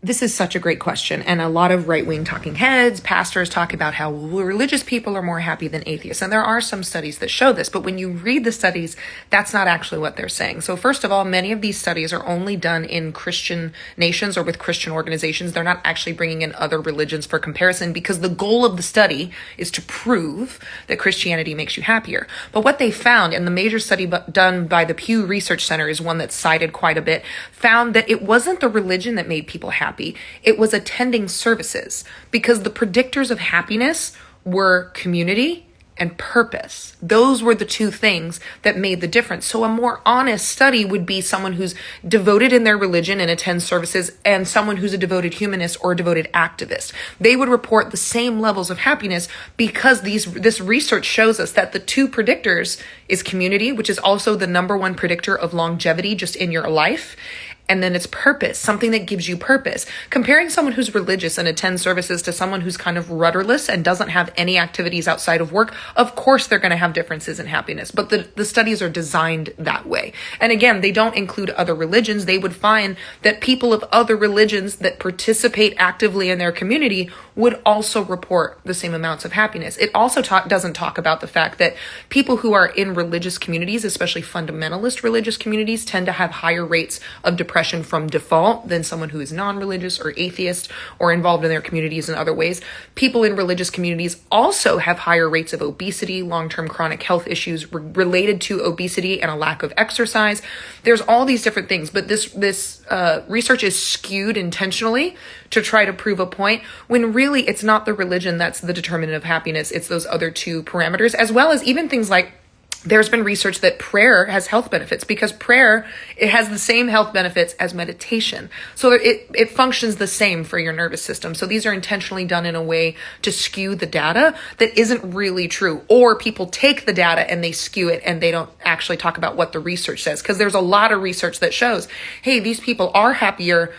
This is such a great question. And a lot of right-wing talking heads, pastors talk about how religious people are more happy than atheists. And there are some studies that show this, but when you read the studies, that's not actually what they're saying. So first of all, many of these studies are only done in Christian nations or with Christian organizations. They're not actually bringing in other religions for comparison, because the goal of the study is to prove that Christianity makes you happier. But what they found, and the major study done by the Pew Research Center is one that's cited quite a bit, found that it wasn't the religion that made people happy. It was attending services, because the predictors of happiness were community and purpose. Those were the two things that made the difference. So a more honest study would be someone who's devoted in their religion and attends services, and someone who's a devoted humanist or a devoted activist. They would report the same levels of happiness, because this research shows us that the two predictors is community, which is also the number one predictor of longevity just in your life. And then it's purpose, something that gives you purpose. Comparing someone who's religious and attends services to someone who's kind of rudderless and doesn't have any activities outside of work, of course they're going to have differences in happiness. But the studies are designed that way. And again, they don't include other religions. They would find that people of other religions that participate actively in their community would also report the same amounts of happiness. It also doesn't talk about the fact that people who are in religious communities, especially fundamentalist religious communities, tend to have higher rates of depression from default than someone who is non-religious or atheist or involved in their communities in other ways. People in religious communities also have higher rates of obesity, long-term chronic health issues related to obesity and a lack of exercise. There's all these different things, but this research is skewed intentionally to try to prove a point, when really it's not the religion that's the determinant of happiness. It's those other two parameters, as well as even things like, there's been research that prayer has health benefits, because prayer, it has the same health benefits as meditation. So it functions the same for your nervous system. So these are intentionally done in a way to skew the data that isn't really true. Or people take the data and they skew it and they don't actually talk about what the research says. Because there's a lot of research that shows, hey, these people are happier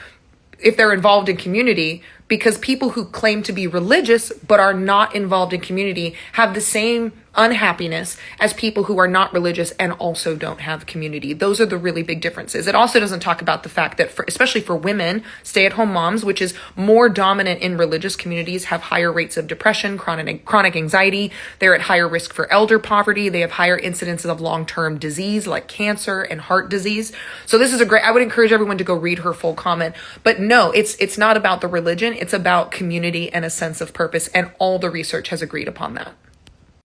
if they're involved in community, because people who claim to be religious but are not involved in community have the same unhappiness as people who are not religious and also don't have community. Those are the really big differences. It also doesn't talk about the fact that, especially for women, stay-at-home moms, which is more dominant in religious communities, have higher rates of depression, chronic anxiety. They're at higher risk for elder poverty. They have higher incidences of long-term disease like cancer and heart disease. So this is I would encourage everyone to go read her full comment. But no, it's not about the religion. It's about community and a sense of purpose. And all the research has agreed upon that.